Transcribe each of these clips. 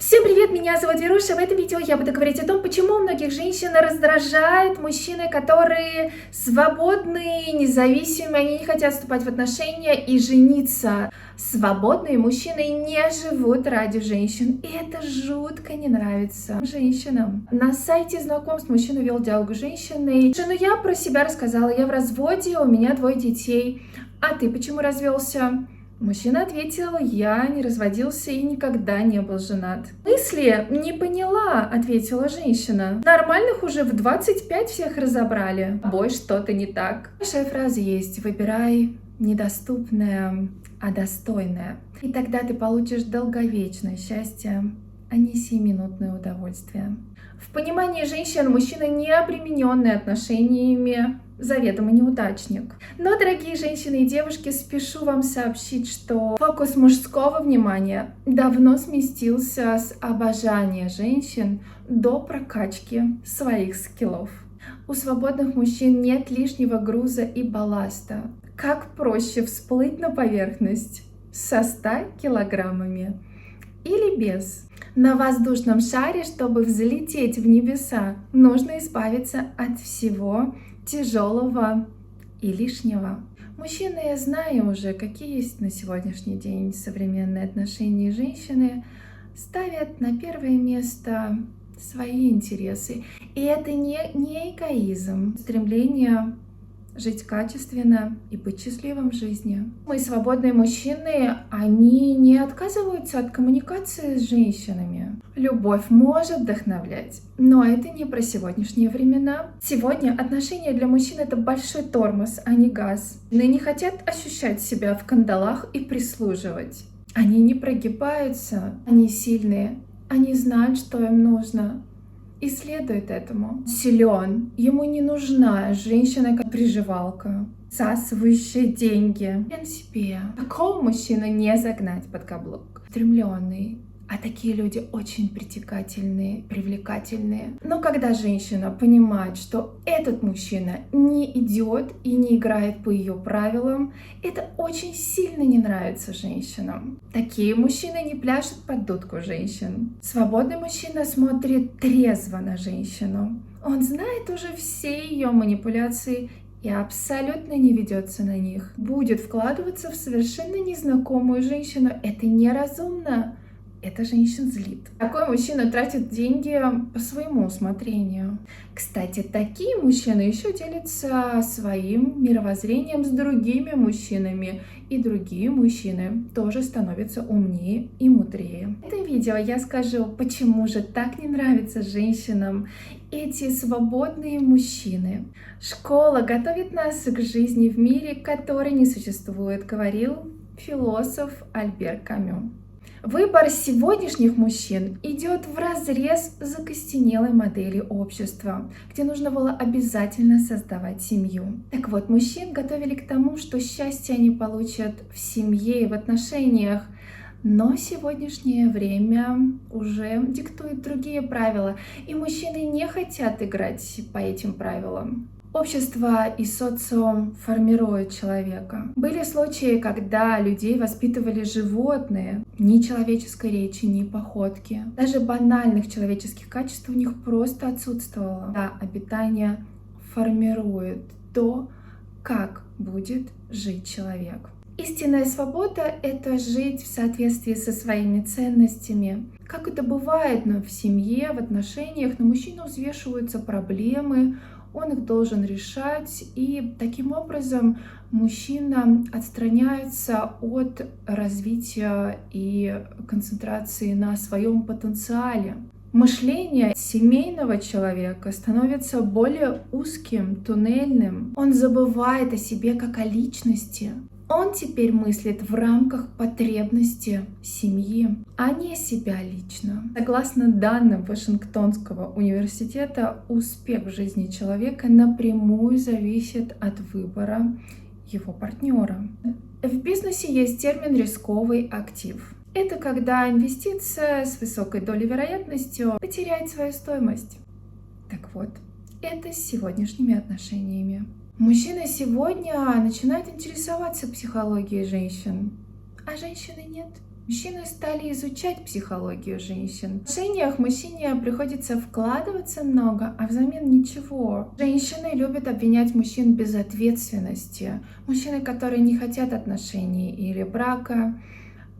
Всем привет, меня зовут Веруша. В этом видео я буду говорить о том, почему многих женщин раздражают мужчины, которые свободные, независимые, они не хотят вступать в отношения и жениться. Свободные мужчины не живут ради женщин, и это жутко не нравится женщинам. На сайте знакомств мужчина вел диалог с женщиной. Ну я про себя рассказала, я в разводе, у меня 2 детей. А ты почему развелся? Мужчина ответил: я не разводился и никогда не был женат. Мысли не поняла, ответила женщина. Нормальных уже в 25 всех разобрали. Бой, что-то не так. Большая фраза есть: выбирай недоступное, а достойное. И тогда ты получишь долговечное счастье, а не сиюминутное удовольствие. В понимании женщин мужчина, не обремененный отношениями, заведомо неудачник. Но, дорогие женщины и девушки, спешу вам сообщить, что фокус мужского внимания давно сместился с обожания женщин до прокачки своих скиллов. У свободных мужчин нет лишнего груза и балласта. Как проще всплыть на поверхность со 100 килограммами или без? На воздушном шаре, чтобы взлететь в небеса, нужно избавиться от всего тяжелого и лишнего. Мужчины, я знаю уже, какие есть на сегодняшний день современные отношения. Женщины ставят на первое место свои интересы. И это не эгоизм, стремление жить качественно и быть счастливым в жизни. Мы, свободные мужчины, они не отказываются от коммуникации с женщинами. Любовь может вдохновлять, но это не про сегодняшние времена. Сегодня отношения для мужчин — это большой тормоз, а не газ. Они не хотят ощущать себя в кандалах и прислуживать. Они не прогибаются, они сильные, они знают, что им нужно, и следует этому. Силен, ему не нужна женщина как приживалка, всасывающая деньги. В принципе, такого мужчину не загнать под каблук. Стремленный. А такие люди очень притягательные, привлекательные. Но когда женщина понимает, что этот мужчина не идет и не играет по ее правилам, это очень сильно не нравится женщинам. Такие мужчины не пляшут под дудку женщин. Свободный мужчина смотрит трезво на женщину. Он знает уже все ее манипуляции и абсолютно не ведется на них. Будет вкладываться в совершенно незнакомую женщину. Это неразумно. Это женщин злит. Такой мужчина тратит деньги по своему усмотрению. Кстати, такие мужчины еще делятся своим мировоззрением с другими мужчинами. И другие мужчины тоже становятся умнее и мудрее. В этом видео я скажу, почему же так не нравятся женщинам эти свободные мужчины. Школа готовит нас к жизни в мире, который не существует, говорил философ Альбер Камю. Выбор сегодняшних мужчин идет вразрез с закостенелой модели общества, где нужно было обязательно создавать семью. Так вот, мужчин готовили к тому, что счастье они получат в семье и в отношениях. Но сегодняшнее время уже диктует другие правила, и мужчины не хотят играть по этим правилам. Общество и социум формируют человека. Были случаи, когда людей воспитывали животные, ни человеческой речи, ни походки. Даже банальных человеческих качеств у них просто отсутствовало. Да, обитание формирует то, как будет жить человек. Истинная свобода — это жить в соответствии со своими ценностями. Как это бывает в семье, в отношениях, на мужчину взвешиваются проблемы, он их должен решать, и таким образом мужчина отстраняется от развития и концентрации на своем потенциале. Мышление семейного человека становится более узким, туннельным. Он забывает о себе как о личности. Он теперь мыслит в рамках потребности семьи, а не себя лично. Согласно данным Вашингтонского университета, успех в жизни человека напрямую зависит от выбора его партнера. В бизнесе есть термин «рисковый актив». Это когда инвестиция с высокой долей вероятностью потеряет свою стоимость. Так вот, это с сегодняшними отношениями. Мужчины сегодня начинают интересоваться психологией женщин, а женщины нет. Мужчины стали изучать психологию женщин. В отношениях мужчине приходится вкладываться много, а взамен ничего. Женщины любят обвинять мужчин в безответственности. Мужчины, которые не хотят отношений или брака,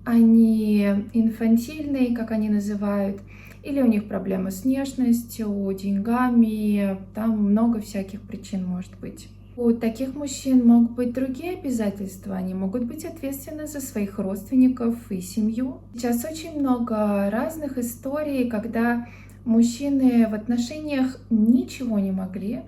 они инфантильные, как они называют, или у них проблемы с внешностью, деньгами, там много всяких причин может быть. У таких мужчин могут быть другие обязательства, они могут быть ответственны за своих родственников и семью. Сейчас очень много разных историй, когда мужчины в отношениях ничего не могли,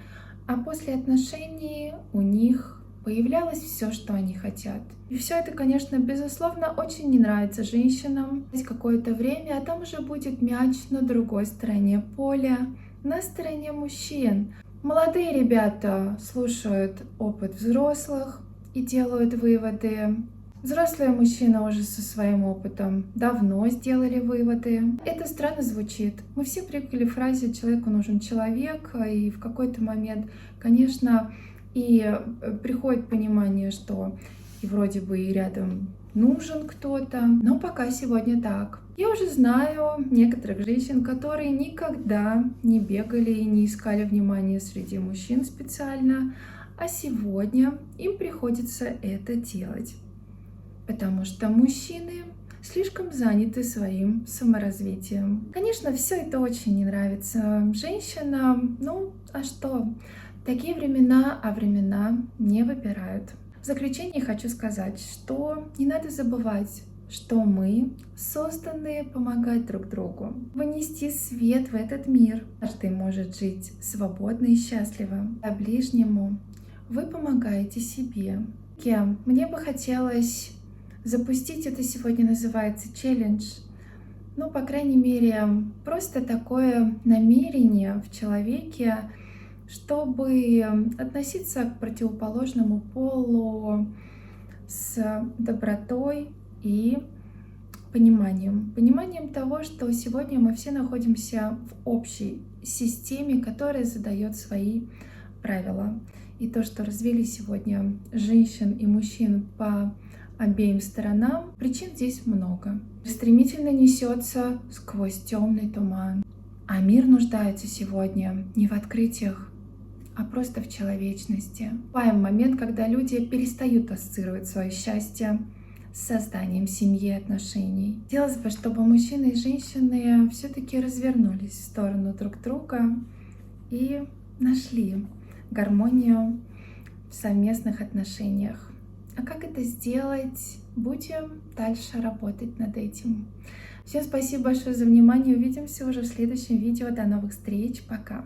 а после отношений у них появлялось все, что они хотят. И все это, конечно, безусловно, очень не нравится женщинам. Есть какое-то время, а там уже будет мяч на другой стороне поля, на стороне мужчин. Молодые ребята слушают опыт взрослых и делают выводы. Взрослые мужчины уже со своим опытом давно сделали выводы. Это странно звучит. Мы все привыкли к фразе «человеку нужен человек», и в какой-то момент, конечно, и приходит понимание, что и вроде бы и рядом нужен кто-то, но пока сегодня так. Я уже знаю некоторых женщин, которые никогда не бегали и не искали внимания среди мужчин специально, а сегодня им приходится это делать, потому что мужчины слишком заняты своим саморазвитием. Конечно, все это очень не нравится женщинам, ну а что? Такие времена, а времена не выбирают. В заключение хочу сказать, что не надо забывать, что мы созданы помогать друг другу, вынести свет в этот мир. Каждый может жить свободно и счастливо. А ближнему вы помогаете себе. Мне бы хотелось запустить, это сегодня называется челлендж, ну, по крайней мере, просто такое намерение в человеке, чтобы относиться к противоположному полу с добротой и пониманием. Пониманием того, что сегодня мы все находимся в общей системе, которая задает свои правила. И то, что развели сегодня женщин и мужчин по обеим сторонам, причин здесь много. Стремительно несется сквозь темный туман. А мир нуждается сегодня не в открытиях, а просто в человечности. Бывает момент, когда люди перестают ассоциировать свое счастье с созданием семьи и отношений. Хотелось бы, чтобы мужчины и женщины все-таки развернулись в сторону друг друга и нашли гармонию в совместных отношениях. А как это сделать? Будем дальше работать над этим. Всем спасибо большое за внимание. Увидимся уже в следующем видео. До новых встреч. Пока.